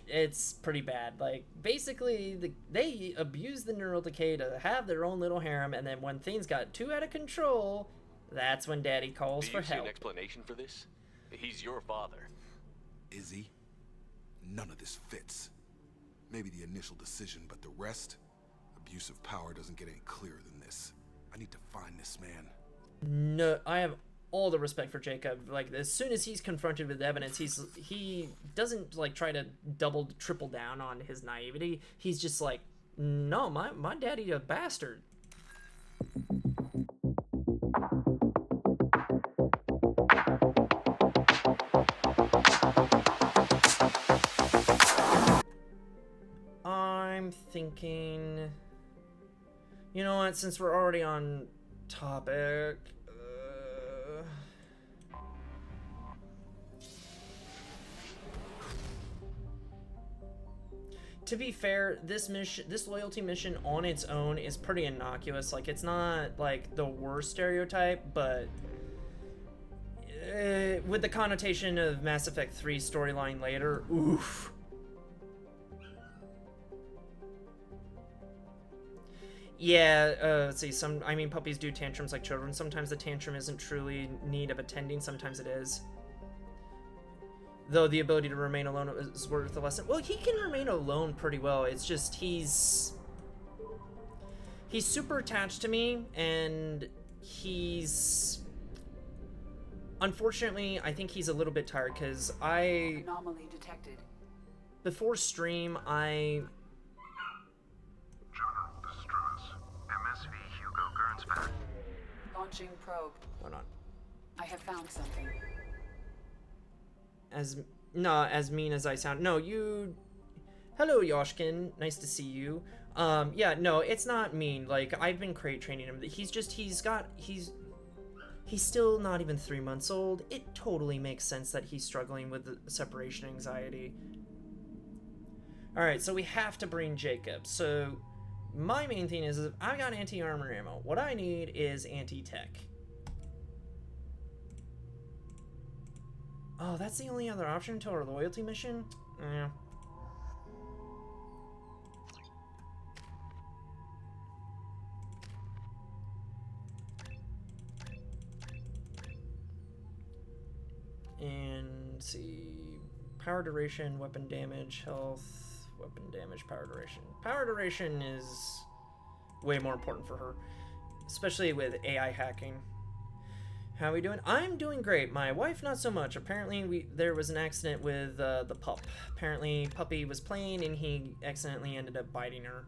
it's pretty bad. Like, basically, they abuse the neural decay to have their own little harem, and then when things got too out of control, that's when Daddy calls Do for you see help. an explanation for this? He's your father. Is he? None of this fits. Maybe the initial decision, but the rest? Abuse of power doesn't get any clearer than this. I need to find this man. No, I have all the respect for Jacob. Like, as soon as he's confronted with evidence, he doesn't like try to double, triple down on his naivety. He's just like, no, my daddy a bastard. I'm thinking, you know what? Since we're already on topic. To be fair, this loyalty mission on its own is pretty innocuous. Like, it's not like the worst stereotype, but with the connotation of Mass Effect 3 storyline later, oof. Yeah, let's see, I mean, puppies do tantrums like children. Sometimes the tantrum isn't truly need of attending, sometimes it is. Though the ability to remain alone is worth the lesson. Well, he can remain alone pretty well. It's just he's super attached to me, and unfortunately, I think he's a little bit tired, because Anomaly detected. Before stream, General distress. MSV Hugo Gernsback. Launching probe. Hold on. I have found something. As mean as I sound. No, you... Hello, Yoshkin. Nice to see you. Yeah, no, it's not mean. Like, I've been crate training him. He's still not even 3 months old. It totally makes sense that he's struggling with the separation anxiety. Alright, so we have to bring Jacob. So, my main thing is I've got anti-armor ammo. What I need is anti-tech. Oh, that's the only other option until our loyalty mission? Yeah. And let's see, power duration, weapon damage, health, weapon damage, power duration. Power duration is way more important for her, especially with AI hacking. How are we doing? I'm doing great. My wife, not so much. Apparently, there was an accident with the pup. Apparently, puppy was playing and he accidentally ended up biting her.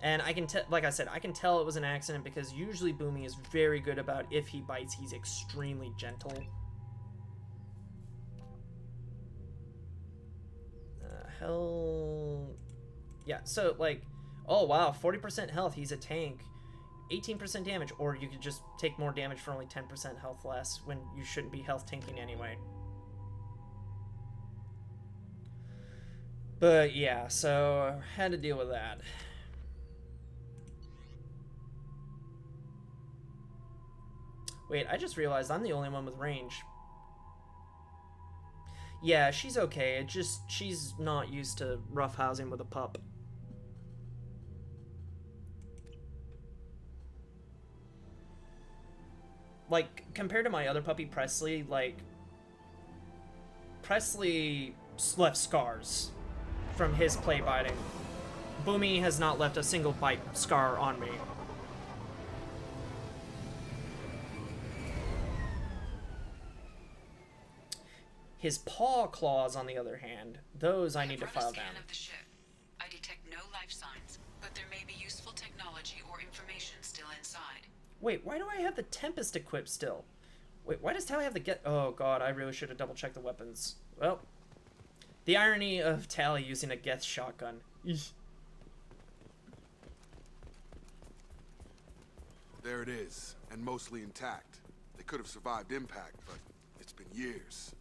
And I can tell, like I said, I can tell it was an accident because usually Boomy is very good about if he bites, he's extremely gentle. Hell, yeah. So like, oh wow, 40% health. He's a tank. 18% damage, or you could just take more damage for only 10% health less when you shouldn't be health tanking anyway. But yeah, so had to deal with that. Wait, I just realized I'm the only one with range. Yeah, she's okay. It just, she's not used to roughhousing with a pup. Like, compared to my other puppy, Presley, like, Presley left scars from his play biting. Boomy has not left a single bite scar on me. His paw claws, on the other hand, those I need to file down. Of the ship. I detect no life signs, but there may be useful technology or information still inside. Wait, why do I have the Tempest equipped still? Wait, why does Tally have the get? Oh god, I really should have double checked the weapons. Well, the irony of Tally using a Geth shotgun. Eesh. There it is, and mostly intact. They could have survived impact, but it's been years.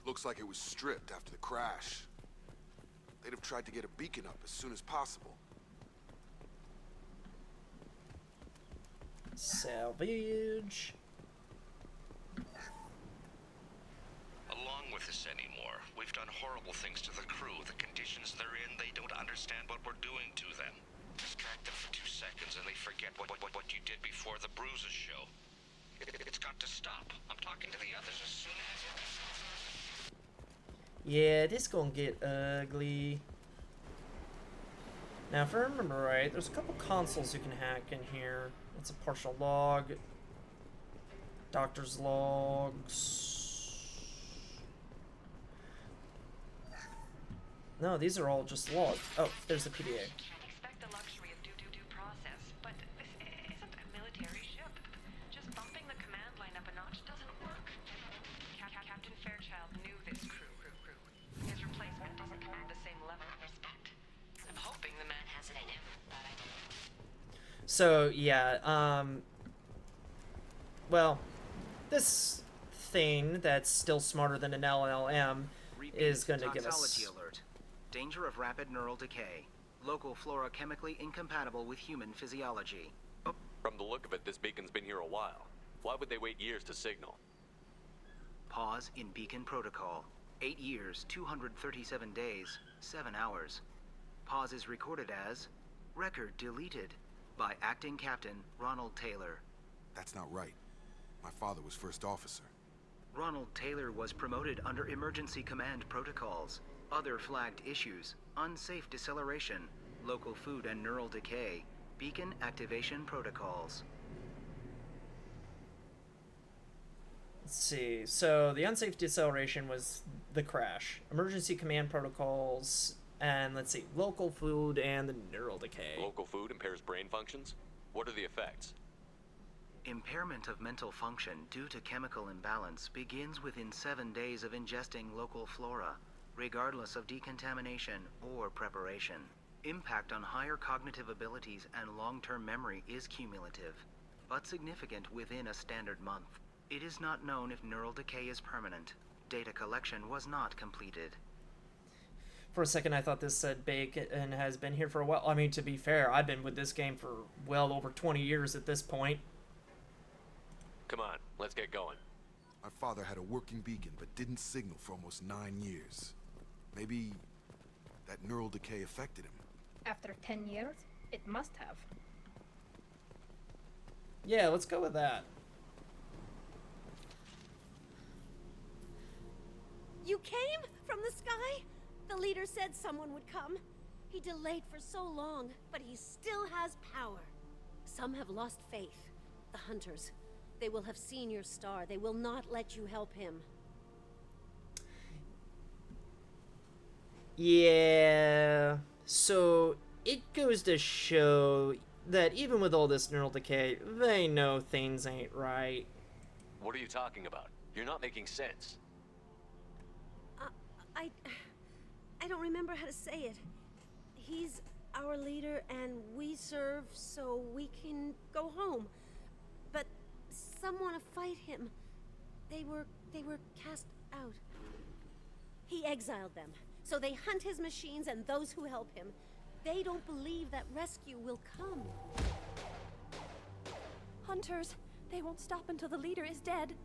Looks like it was stripped after the crash. They'd have tried to get a beacon up as soon as possible. Salvage. us anymore. We've done horrible things to the crew. The conditions they're in, they don't understand what we're doing to them. Distract them for 2 seconds and they forget what you did before the bruises show. It's got to stop. I'm talking to the others as soon as... Yeah, this gonna get ugly. Now, if I remember right, there's a couple consoles you can hack in here. It's a partial log. Doctor's logs. No, these are all just logs. Oh, there's the PDA. Can't expect the luxury of due process, but this isn't a military ship. Just bumping the command line up a notch doesn't work. Captain Fairchild knew this crew. His replacement doesn't command the same level of respect. I'm hoping the man has it in him, but I don't. So, yeah, well, this thing that's still smarter than an LLM is going to give us... Toxology alert. Danger of rapid neural decay. Local flora chemically incompatible with human physiology. Oh. From the look of it, this beacon's been here a while. Why would they wait years to signal? Pause in beacon protocol. 8 years, 237 days, 7 hours. Pause is recorded as record deleted by acting captain Ronald Taylor. That's not right. My father was first officer. Ronald Taylor was promoted under emergency command protocols. Other flagged issues: unsafe deceleration, local food and neural decay, beacon activation protocols. Let's see. So the unsafe deceleration was the crash. Emergency command protocols, and let's see, local food and the neural decay. Local food impairs brain functions? What are the effects? Impairment of mental function due to chemical imbalance begins within 7 days of ingesting local flora, regardless of decontamination or preparation. Impact on higher cognitive abilities and long-term memory is cumulative, but significant within a standard month. It is not known if neural decay is permanent. Data collection was not completed. For a second, I thought this said Bacon has been here for a while. I mean, to be fair, I've been with this game for well over 20 years at this point. Come on, let's get going. My father had a working beacon, but didn't signal for almost 9 years. Maybe that neural decay affected him. After 10 years, it must have. Yeah, let's go with that. You came from the sky? The leader said someone would come. He delayed for so long, but he still has power. Some have lost faith. The hunters. They will have seen your star. They will not let you help him. Yeah. So it goes to show that even with all this neural decay, they know things ain't right. What are you talking about? You're not making sense. I don't remember how to say it. He's our leader and we serve so we can go home. But some want to fight him. They were cast out. He exiled them. So they hunt his machines and those who help him. They don't believe that rescue will come. Hunters, they won't stop until the leader is dead.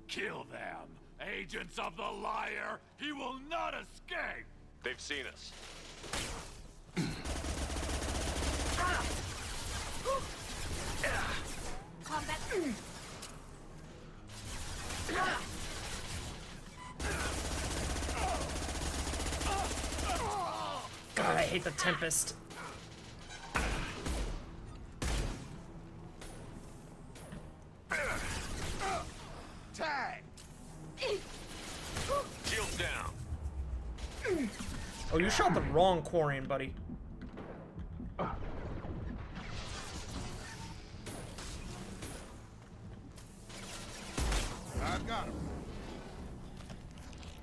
Kill them! Agents of the liar! He will not escape! They've seen us. Combat. God, I hate the Tempest. Tag! Shields down. Oh, you shot the wrong Quarian, buddy. I've got him.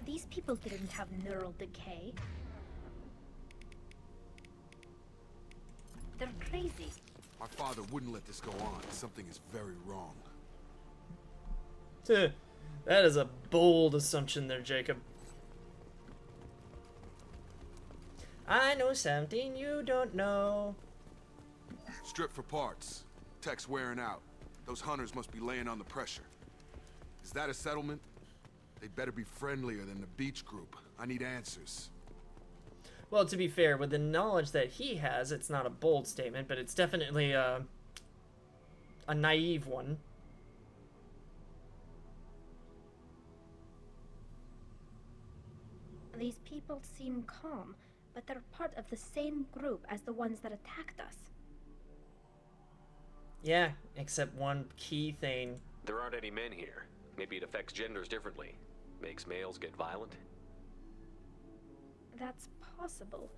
These people didn't have neural decay. They're crazy. My father wouldn't let this go on. Something is very wrong. That is a bold assumption there, Jacob. I know something you don't know. Strip for parts. Tech's wearing out. Those hunters must be laying on the pressure. Is that a settlement? They'd better be friendlier than the beach group. I need answers. Well, to be fair, with the knowledge that he has, it's not a bold statement, but it's definitely a naive one. These people seem calm, but they're part of the same group as the ones that attacked us. Yeah, except one key thing. There aren't any men here. Maybe it affects genders differently. Makes males get violent? That's possible,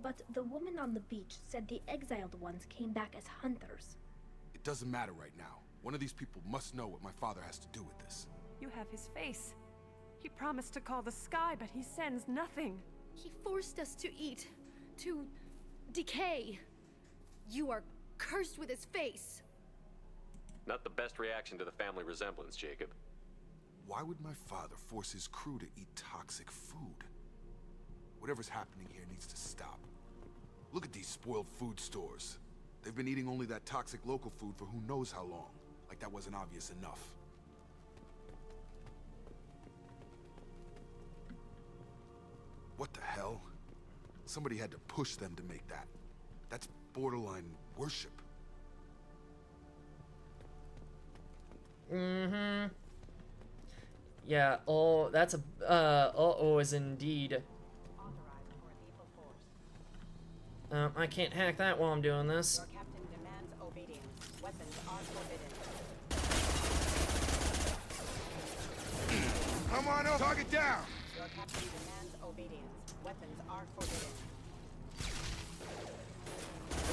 but the woman on the beach said the exiled ones came back as hunters. It doesn't matter right now. One of these people must know what my father has to do with this. You have his face. He promised to call the sky, but he sends nothing. He forced us to eat, to decay. You are cursed with his face. Not the best reaction to the family resemblance, Jacob. Why would my father force his crew to eat toxic food? Whatever's happening here needs to stop. Look at these spoiled food stores. They've been eating only that toxic local food for who knows how long. Like that wasn't obvious enough. What the hell? Somebody had to push them to make that. That's borderline worship. Mm-hmm. Yeah, that's a, is indeed. I can't hack that while I'm doing this. Your captain demands obedience. Weapons are forbidden. Come on, target down! Your captain demands obedience. Weapons are forbidden.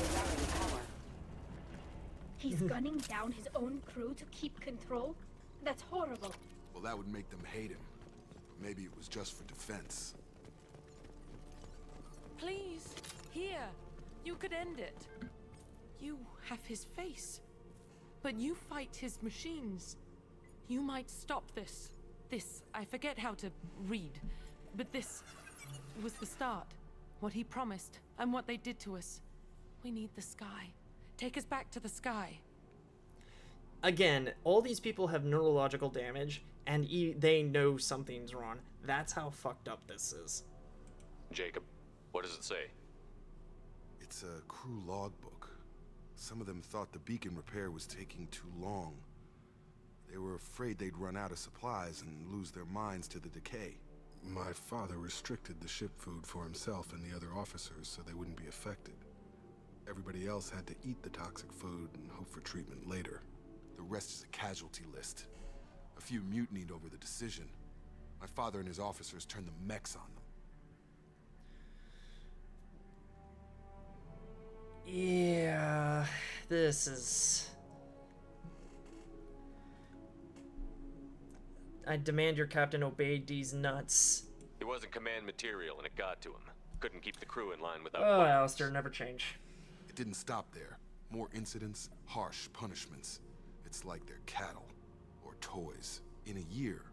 Regarding power. He's gunning down his own crew to keep control? That's horrible. Well, that would make them hate him. But maybe it was just for defense. Please, here. You could end it. You have his face. But you fight his machines. You might stop this. This, I forget how to read. But this was the start. What he promised, and what they did to us. We need the sky. Take us back to the sky. Again, all these people have neurological damage, and they know something's wrong. That's how fucked up this is. Jacob, what does it say? It's a crew logbook. Some of them thought the beacon repair was taking too long. They were afraid they'd run out of supplies and lose their minds to the decay. My father restricted the ship food for himself and the other officers so they wouldn't be affected. Everybody else had to eat the toxic food and hope for treatment later. The rest is a casualty list. A few mutinied over the decision. My father and his officers turned the mechs on them. Yeah, this is... I demand your captain obey these nuts. He wasn't command material and it got to him. Couldn't keep the crew in line without Oh, violence. Alistair, never change. It didn't stop there. More incidents, harsh punishments. It's like they're cattle or toys. In a year,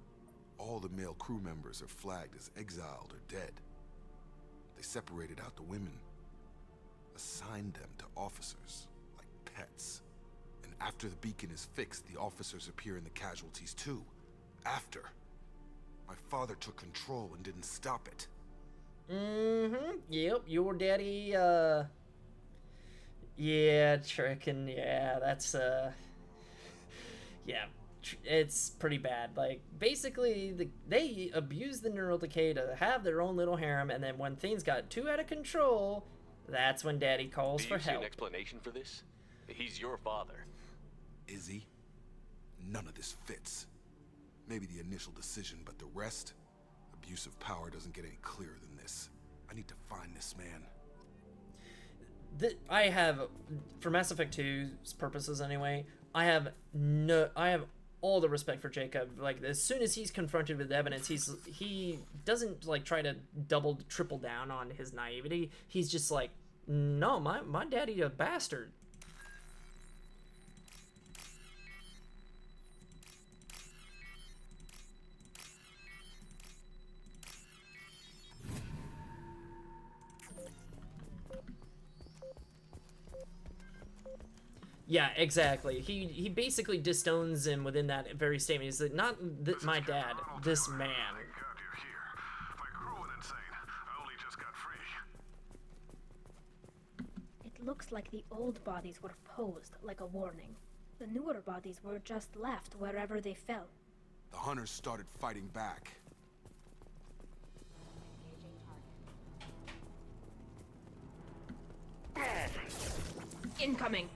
all the male crew members are flagged as exiled or dead. They separated out the women, assigned them to officers, like pets. And after the beacon is fixed, the officers appear in the casualties too. After. My father took control and didn't stop it. Mm-hmm. Yep, your daddy, yeah, tricking, yeah, that's, yeah, it's pretty bad. Like, basically, they abused the neural decay to have their own little harem, and then when things got too out of control, that's when daddy calls for Do you see help. an explanation for this? He's your father. Is he? None of this fits. Maybe the initial decision, but the rest? Abuse of power doesn't get any clearer than this. I need to find this man. I have, for Mass Effect 2's purposes anyway, I have all the respect for Jacob. Like, as soon as he's confronted with evidence, he doesn't like try to triple down on his naivety. He's just like, no, my daddy a bastard. Yeah, exactly. He basically disowns him within that very statement. He's like, not my dad, this man. It looks like the old bodies were posed like a warning. The newer bodies were just left wherever they fell. The hunters started fighting back. Incoming.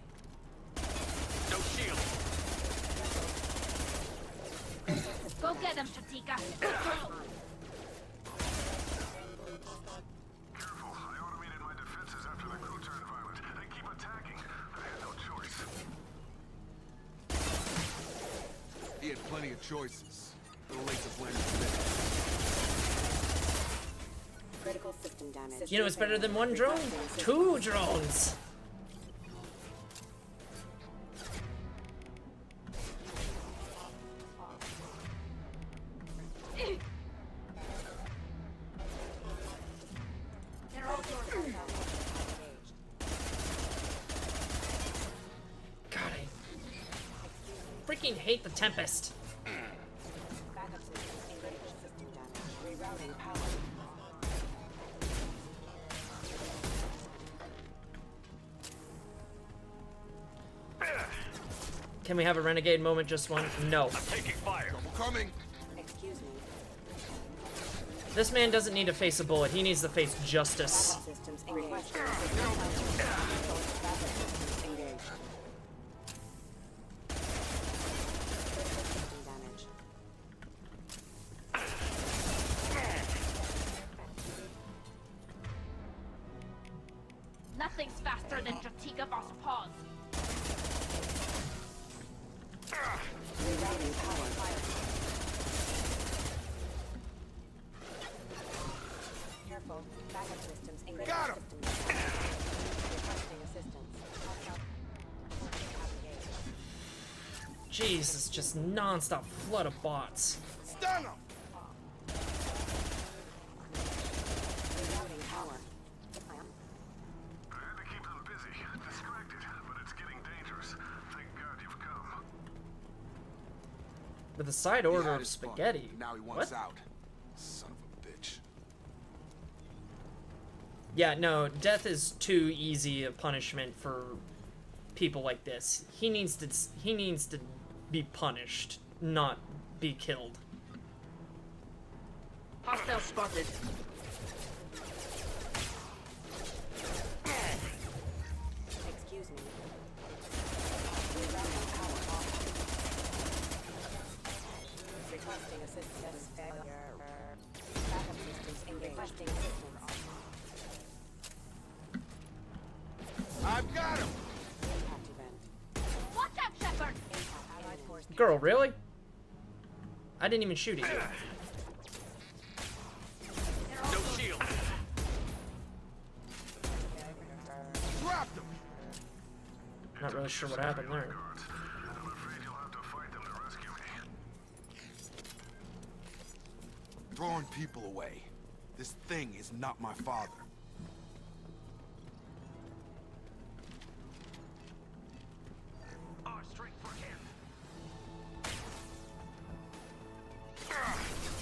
No shield. Go get him, Shatika. Good girl. Careful, I automated my defenses after the crew turned violent. They keep attacking. I had no choice. He had plenty of choices. A little late to blame Critical system damage. You know what's better than one drone? 2 drones! God, I freaking hate the Tempest. Backup systems engaged. System damage. Rerouting power. Can we have a renegade moment, just one? No. I'm taking fire. Trouble coming. Excuse me. This man doesn't need to face a bullet, he needs to face justice. Backup systems engaged. Backup systems engaged. System damage. Nothing's faster than Shatika Boss Paws. Rerouting power. Careful. Backup systems engaged. Got him. Requesting assistance. Jesus, just non-stop flood of bots. Stun him! Rerouting power. I had to keep them busy, distracted, but it's getting dangerous. Thank God you've come. With a side He order had of his fun. spaghetti. Now he wants What? out. Son of a bitch. Yeah, no, death is too easy a punishment for people like this. He needs to be punished, not be killed. Hostile spotted. Excuse me. Rerouting power off. Requesting assistance. Failure. Backup systems engaged. Requesting assistance. I've got him! Impact event. Watch out, Shepard! Impact allied force. Girl, really? I didn't even shoot at you. No shield. Dropped him! Not really sure what happened there. I'm afraid you'll have to fight them to rescue me. Throwing people away. This thing is not my father. Our strength for him.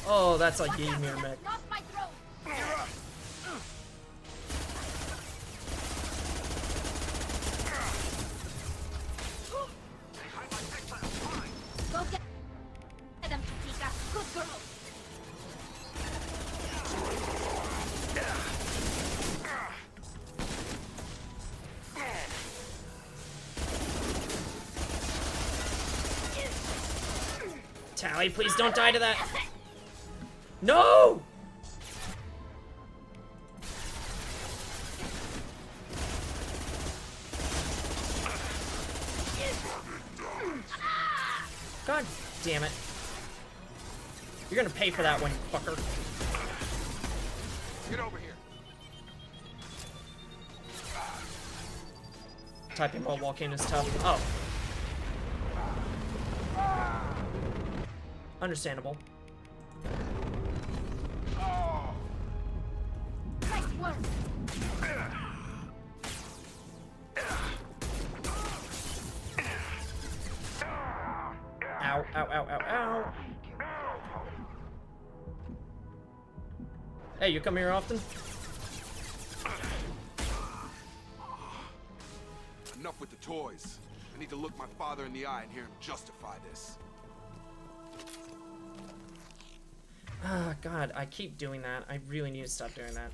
Oh, that's like Ymir mech. Not my throat! Go get them, Shatika. Good girl. Tally, please don't die to that. No! God damn it. You're gonna pay for that one, you fucker. Get over here. Typing while walking is tough. Oh. Understandable. Nice work. Hey, you come here often? Enough with the toys. I need to look my father in the eye and hear him justify this. Ah, God, I keep doing that. I really need to stop doing that.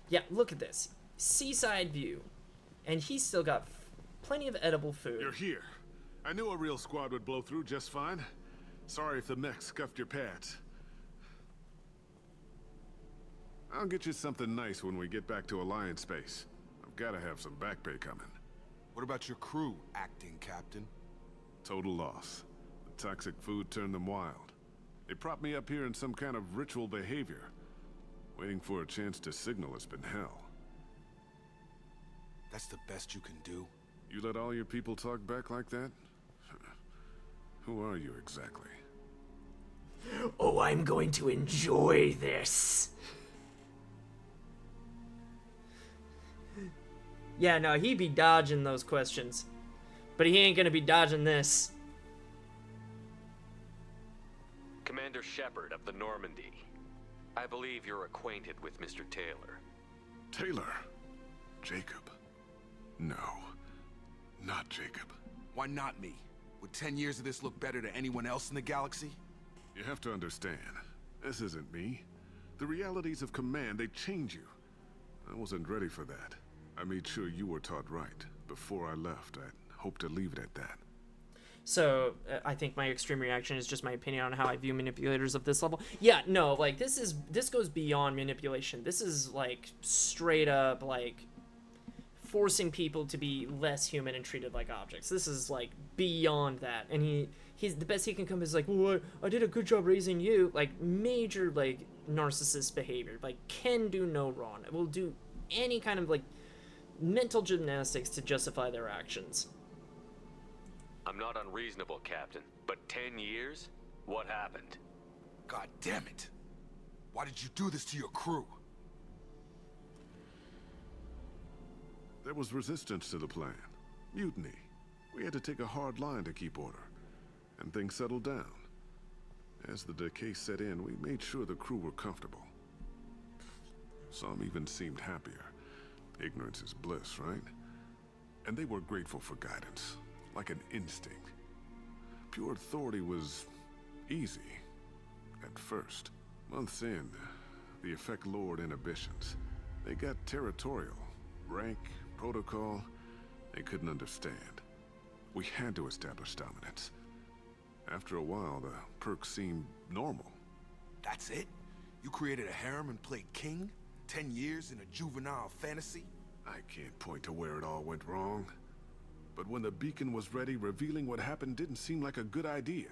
Yeah, look at this. Seaside view. And he's still got plenty of edible food. You're here. I knew a real squad would blow through just fine. Sorry if the mech scuffed your pads. I'll get you something nice when we get back to Alliance space. I've got to have some back pay coming. What about your crew, acting captain? Total loss. The toxic food turned them wild. They propped me up here in some kind of ritual behavior. Waiting for a chance to signal has been hell. That's the best you can do? You let all your people talk back like that? Who are you exactly? Oh, I'm going to enjoy this. Yeah, no, he'd be dodging those questions. But he ain't gonna be dodging this. Commander Shepard of the Normandy. I believe you're acquainted with Mr. Taylor. Taylor? Jacob? No. Not Jacob. Why not me? Would 10 years of this look better to anyone else in the galaxy? You have to understand, this isn't me. The realities of command, they change you. I wasn't ready for that. I made sure you were taught right. Before I left, I hope to leave it at that. So, I think my extreme reaction is just my opinion on how I view manipulators of this level. Yeah, no, like, this goes beyond manipulation. This is, like, straight up, like, forcing people to be less human and treated like objects. This is, like, beyond that. And he's the best he can come is like, well, I did a good job raising you. Like, major, like, narcissist behavior. Like, can do no wrong. Will do any kind of, like, mental gymnastics to justify their actions. I'm not unreasonable, Captain, but 10 years? What happened? God damn it. Why did you do this to your crew? There was resistance to the plan. Mutiny. We had to take a hard line to keep order. And things settled down. As the decay set in, we made sure the crew were comfortable. Some even seemed happier. Ignorance is bliss, right? And they were grateful for guidance. Like an instinct. Pure authority was easy. At first. Months in, the effect lowered inhibitions. They got territorial. Rank, protocol, they couldn't understand. We had to establish dominance. After a while, the perks seemed normal. That's it? You created a harem and played king? 10 years in a juvenile fantasy? I can't point to where it all went wrong. But when the beacon was ready, revealing what happened didn't seem like a good idea.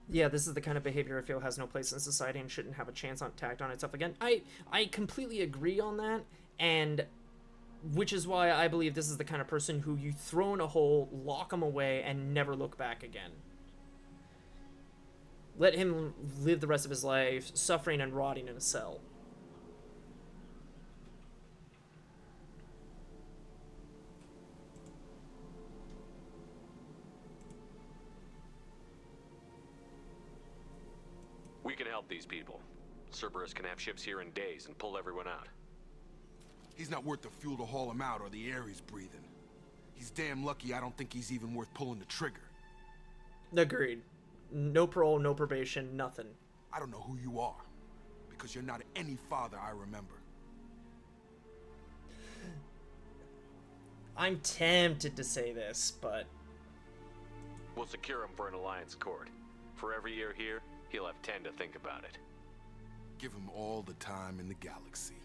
Yeah, this is the kind of behavior I feel has no place in society and shouldn't have a chance on tacked on itself again. I completely agree on that, and which is why I believe this is the kind of person who you throw in a hole, lock him away, and never look back again. Let him live the rest of his life suffering and rotting in a cell. We can help these people. Cerberus can have ships here in days and pull everyone out. He's not worth the fuel to haul him out or the air he's breathing. He's damn lucky I don't think he's even worth pulling the trigger. Agreed. No parole, no probation, nothing. I don't know who you are, because you're not any father I remember. I'm tempted to say this, but... We'll secure him for an alliance court. For every year here, he'll have 10 to think about it. Give him all the time in the galaxy.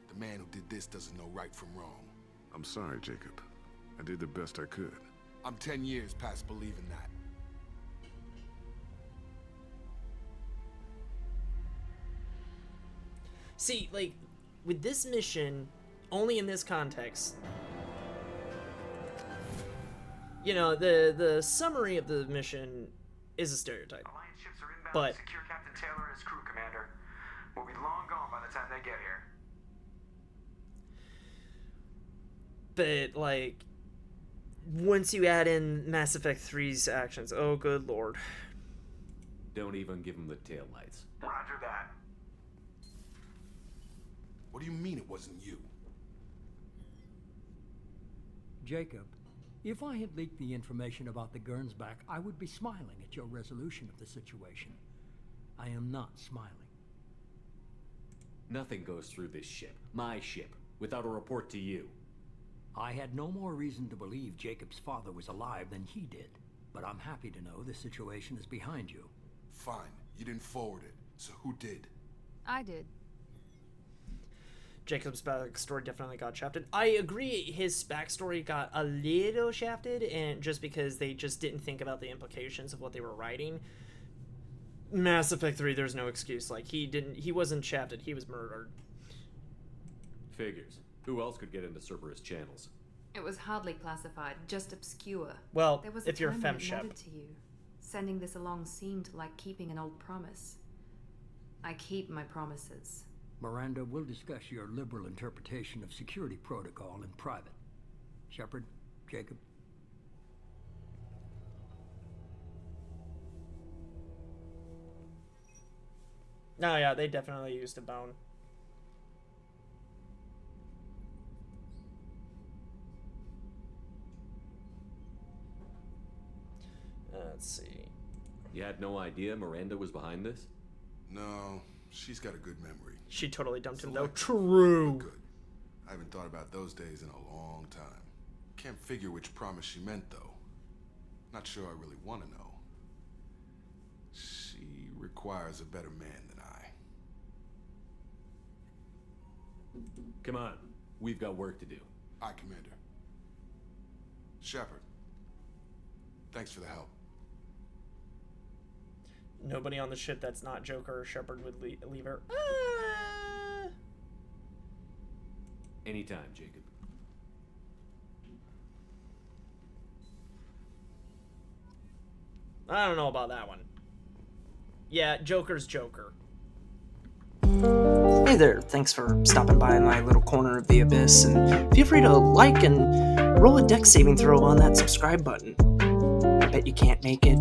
The man who did this doesn't know right from wrong. I'm sorry, Jacob. I did the best I could. I'm 10 years past believing that. See, like, with this mission, only in this context, you know, the summary of the mission is a stereotype. Alliance ships are inbound But to secure Captain Taylor and his crew, Commander. We'll be long gone by the time they get here. but like once you add in Mass Effect 3's actions, oh good lord. Don't even give him the taillights. Roger that. What do you mean it wasn't you? Jacob, if I had leaked the information about the Gernsback, I would be smiling at your resolution of the situation. I am not smiling. Nothing goes through this ship, my ship, without a report to you. I had no more reason to believe Jacob's father was alive than he did, but I'm happy to know the situation is behind you. Fine, you didn't forward it, so who did? I did. Jacob's backstory definitely got shafted. I agree his backstory got a little shafted, and just because they just didn't think about the implications of what they were writing. Mass Effect 3, there's no excuse. Like, he wasn't shafted, he was murdered. Figures. Who else could get into Cerberus channels? It was hardly classified, just obscure. Well, there was if you're a time when it femshep. mattered to you. Sending this along seemed like keeping an old promise. I keep my promises. Miranda, we'll discuss your liberal interpretation of security protocol in private. Shepard, Jacob. No, yeah, they definitely used a bone. Let's see. You had no idea Miranda was behind this? No, she's got a good memory. She totally dumped him, though. Selective, True. but good. I haven't thought about those days in a long time. Can't figure which promise she meant, though. Not sure I really want to know. She requires a better man than I. Come on, we've got work to do. Aye, Commander. Shepard, thanks for the help. Nobody on the ship that's not Joker or Shepard would leave her. Anytime, Jacob. I don't know about that one. Yeah, Joker's Joker. Hey there, thanks for stopping by my little corner of the abyss, and feel free to like and roll a dex saving throw on that subscribe button. I bet you can't make it.